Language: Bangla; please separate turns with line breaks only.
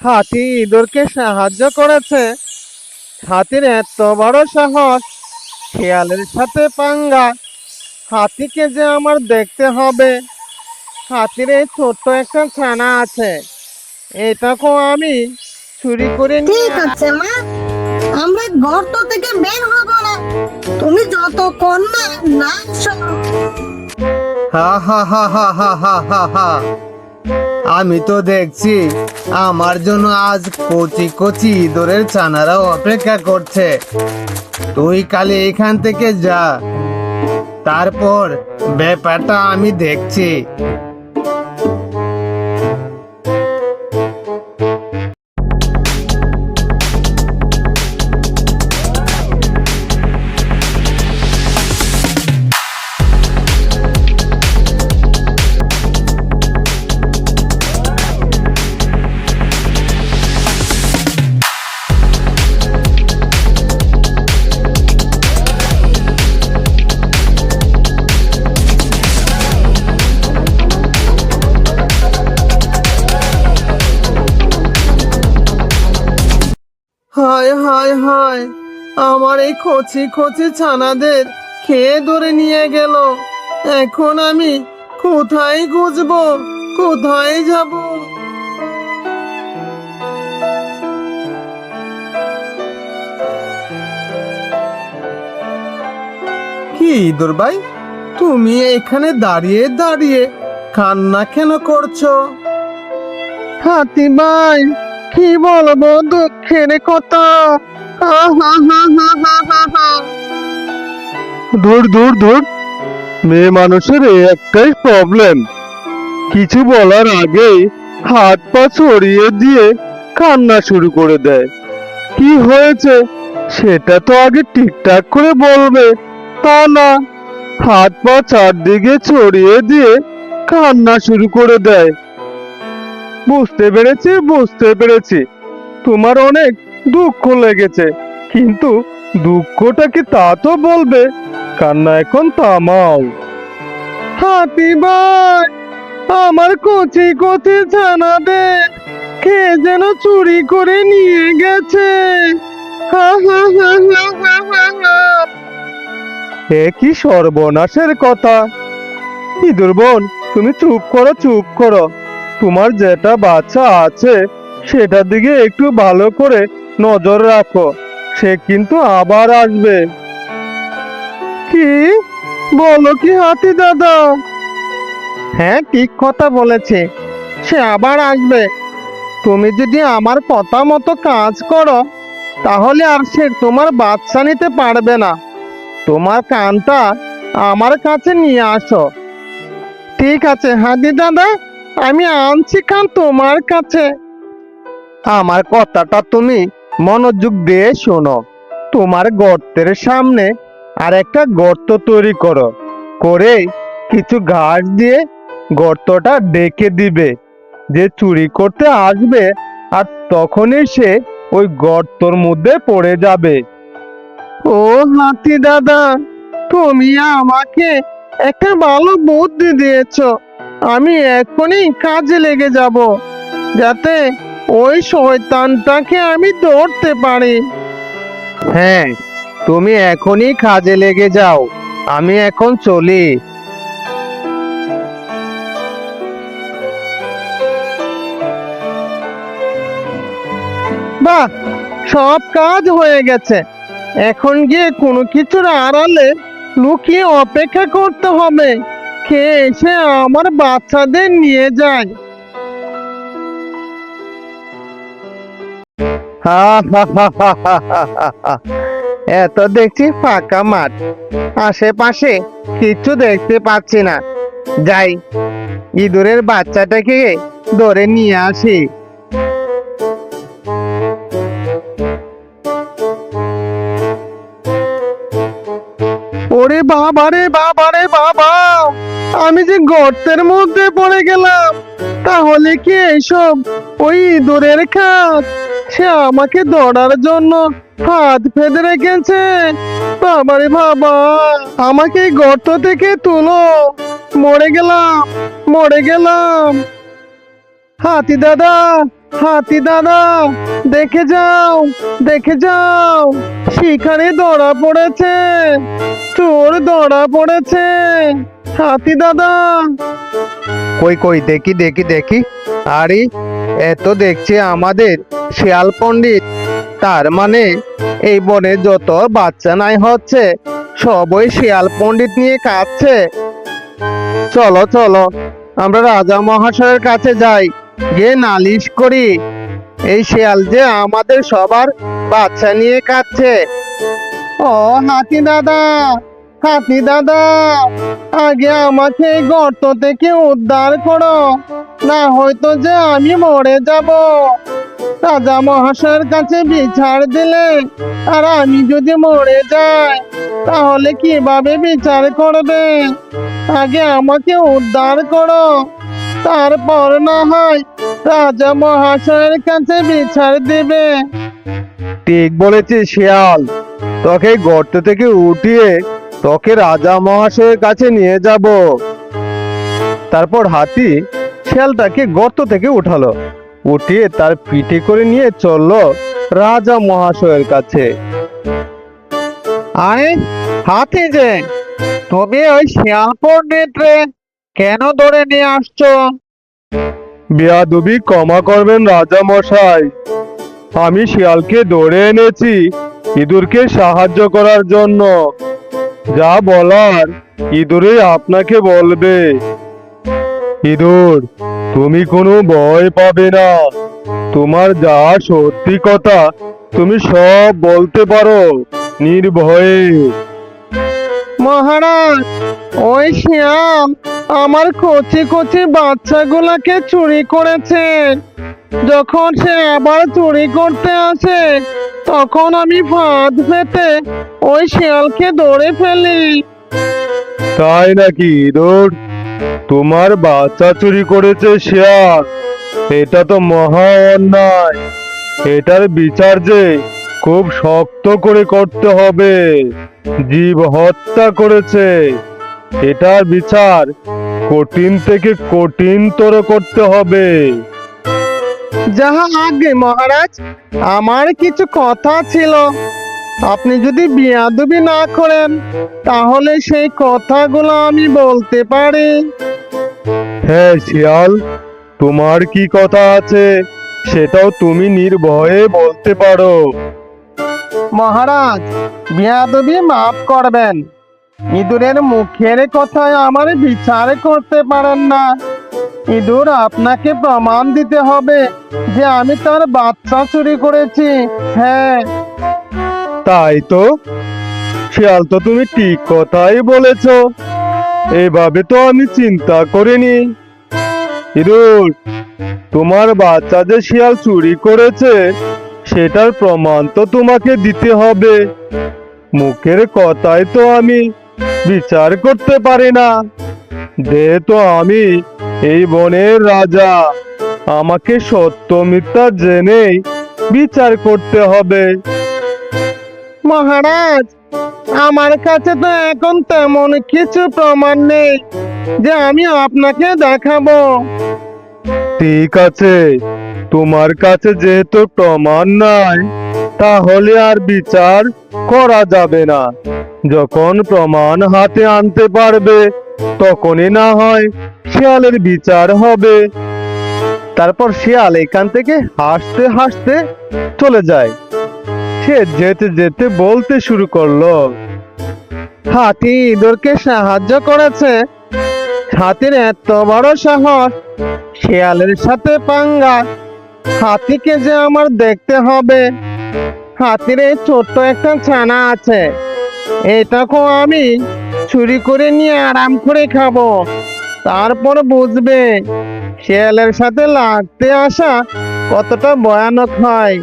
হাতি ইঁদুরকে সাহায্য করেছে। হাতির এত বড় সাহস, শিয়ালের সাথে পাঙ্গা। হাতিকে যে আমার দেখতে হবে। হাতির এই ছোট্ট একটা ছানা আছে, এটাকেও আমি চুরি করে নিয়ে
ঠিক আছে মা, আমরা গর্ত থেকে বের হব না তুমি যতক্ষণ না নামছো।
হা হা হা হা হা হা হা হা। আমি তো দেখছি আমার জন্য আজ কচি কচি ইঁদুরের ছানারাও অপেক্ষা করছে। তুই কালে এখান থেকে যা, তারপর ব্যাপারটা আমি দেখছি। হায় হায় হায়, আমার এই কচি কচি ছানাদের খেয়ে ধরে নিয়ে গেল। এখন আমি কোথায় খুঁজবো, কোথায় যাব? কি ইঁদুর ভাই, তুমি এখানে দাঁড়িয়ে দাঁড়িয়ে কান্না কেন করছো? হাতি ভাই, কি বলবো দুঃখের কথা। আহা হা হা হা হা হা।
দূর দূর দূর, মেয়ে মানুষের এই একটাই প্রবলেম, কিছু বলার আগেই হাত পা ছড়িয়ে দিয়ে কান্না শুরু করে দেয়। কি হয়েছে সেটা তো আগে ঠিকঠাক করে বলবে, তা না, হাত পা চারদিকে ছড়িয়ে দিয়ে কান্না শুরু করে দেয়। বুঝতে পেরেছি বুঝতে পেরেছি, তোমার অনেক দুঃখ লেগেছে, কিন্তু দুঃখটা কি তা তো বলবে, কান্না এখন থামাও।
হাতি ভাই, আমার কচি কচি ছানাদের কে যেন চুরি করে নিয়ে গেছে। হা হা হা হা হা হা হা।
এ কি সর্বনাশের কথা! ইঁদুর বোন, তুমি চুপ করো চুপ করো, তোমার যেটা বাচ্চা আছে সেটার দিকে একটু ভালো করে নজর রাখো, সে কিন্তু আবার আসবে।
কি বলো কি হাতি দাদা? হ্যাঁ, ঠিক কথা বলেছে, সে আবার আসবে। তুমি যদি আমার কথা মতো কাজ করো, তাহলে আর সে তোমার বাচ্চা নিতে পারবে না। তোমার কানটা আমার কাছে নিয়ে আসো। ঠিক আছে হাতি দাদা, আমি আনছি কান তোমার কাছে। আমার কথাটা তুমি মনোযোগ দিয়ে শোনো। তোমার গর্তের সামনে আর একটা গর্ত তৈরি করো, করে কিছু ঘাস দিয়ে গর্তটা ডেকে দিবে। যে চুরি করতে আসবে আর তখনই সে ওই গর্তর মধ্যে পড়ে যাবে। ও হাতি দাদা, তুমি আমাকে একটা ভালো বুদ্ধি দিয়েছো। আমি এখনই কাজে লেগে যাব, যাতে ওই শয়তানটাকে আমি ধরতে পারি। হ্যাঁ, তুমি এখনই কাজে লেগে যাও, আমি এখন চলি। বাহ, সব কাজ হয়ে গেছে। এখন গিয়ে কোনো কিছুর আড়ালে লুকিয়ে অপেক্ষা করতে হবে, কে এসে আমার বাচ্চাদের নিয়ে যায়। হা হা হা হা হা হা হা হা। এত দেখছি ফাঁকা মাঠ, আশেপাশে কিছু দেখতে পাচ্ছি না। যাই, ইঁদুরের বাচ্চাটাকে ধরে নিয়ে আসি। ওরে বাবা রে বাবা রে বাবা, আমি যে গর্তের মধ্যে পড়ে গেলাম। তাহলে কি এইসব ওই ইঁদুরের খাত? সে আমাকে ধরার জন্য হাত বেঁধে রেখেছে। বাবা রে বাবা, আমাকে এই গর্ত থেকে তুলো, মরে গেলাম, মরে গেলাম। হাতি দাদা, হাতি দাদা, দেখে যাও, দেখে যাও, শিকারি ধরা পড়েছে, চোর ধরা পড়েছে। হাতি দাদা, কই কই দেখি দেখি দেখি। আরে এত দেখছি আমাদের শিয়াল পণ্ডিত। তার মানে এই বনে যত বাচ্চা নাই হচ্ছে সবই শিয়াল পণ্ডিত নিয়ে কাঁদছে। চলো চলো, আমরা রাজা মহাশয়ের কাছে যাই, গিয়ে নালিশ করি এই শিয়াল যে আমাদের সবার বাচ্চা নিয়ে কাঁদছে। ও হাতি দাদা, হাতি দাদা, আগে আমাকে এই গর্ত থেকে উদ্ধার করো, না হয়তো যে আমি মরে যাব। রাজা মহাশয়ের কাছে বিচার দিলে আর আমি যদি মরে যাই তাহলে কিভাবে বিচার করবে? আগে আমাকে উদ্ধার করো, তারপর না হয় রাজা মহাশয়ের কাছে বিচার দিবে। ঠিক বলেছিস শিয়াল, তোকে গর্ত থেকে উঠিয়ে তোকে রাজা মহাশয়ের কাছে নিয়ে যাব। তারপর হাতি শিয়ালটাকে গর্ত থেকে উঠালো, উঠিয়ে তার পিঠে করে নিয়ে চললো রাজা মহাশয়ের কাছে। আরে হাতি যে, তুমি ওই শিয়াল পণ্ডিতরে কেন ধরে নিয়ে আসছো?
বেয়াদবি ক্ষমা করবেন রাজা মশাই, আমি শিয়ালকে ধরে এনেছি ইঁদুরকে সাহায্য করার জন্য। যা বলার ইঁদুরই আপনাকে বলবে। ইঁদুর, তুমি কোনো ভয় পাবে না, তোমার যা সত্যি কথা তুমি সব বলতে পারো নির্ভয়ে।
মহারাজ, ওই শিয়াল আমার কচি কচি বাচ্চাগুলাকে চুরি করেছে। যখন সে আবার চুরি করতে আসে তখন আমি ফাঁদ পেতে ওই শিয়ালকে ধরে ফেলি।
তাই নাকি ইঁদুর? তোমার বাচ্চা চুরি করেছে শিয়াল, এটা তো মহা অন্যায়। এটার বিচার যে খুব শক্ত করে করতে হবে। জীব হত্যা করেছে, এটার বিচার কঠিন থেকে কঠিনতর করতে হবে।
যাহা আগে মহারাজ, আমার কিছু কথা ছিল, আপনি যদি বেয়াদবি না করেন তাহলে সেই কথাগুলো আমি বলতে পারি।
হ্যাঁ শিয়াল, তোমার কি কথা আছে সেটাও তুমি নির্ভয়ে বলতে পারো।
মহারাজ, বেয়াদবি মাফ করবেন, ইঁদুরের মুখের কথায় আমার বিচার করতে পারেন না। ইঁদুর, আপনাকে প্রমাণ দিতে হবে যে আমি তার বাচ্চা চুরি করেছি। হ্যাঁ।
তাই তো, শিয়াল তো তুমি ঠিক কথাই বলেছো, এভাবে তো আমি চিন্তা করিনি। ইঁদুর, তোমার বাচ্চা যে শিয়াল চুরি করেছে সেটার প্রমাণ তো তোমাকে দিতে হবে। মুখের কথায় তো আমি বিচার করতে পারি না, যেহেতু আমি এই বনের রাজা, আমাকে সত্য মিথ্যা জেনেই বিচার করতে হবে।
মহারাজ, আমার কাছে তো এখন তেমন কিছু প্রমাণ নেই যে আমি আপনাকে দেখাবো।
ঠিক আছে, তোমার কাছে যেহেতু প্রমাণ নাই তাহলে আর বিচার করা যাবে না। যখন প্রমাণ হাতে আনতে পারবে তখনই না হয় শিয়ালের বিচার হবে।
তারপর শিয়াল এখান থেকে হাসতে হাসতে চলে যায়। সে যেতে যেতে বলতে শুরু করলো, হাতি ইঁদুরকে সাহায্য করেছে, হাতির এত বড় সাহস, শিয়ালের সাথে পাঙ্গা। হাতিকে যে আমার দেখতে হবে। হাতির এই ছোট্ট একটা ছানা আছে, এটাকেও আমি চুরি করে নিয়ে আরাম করে খাবো, তারপর বুঝবে শিয়ালের সাথে লাগতে আসা কতটা ভয়ানক হয়।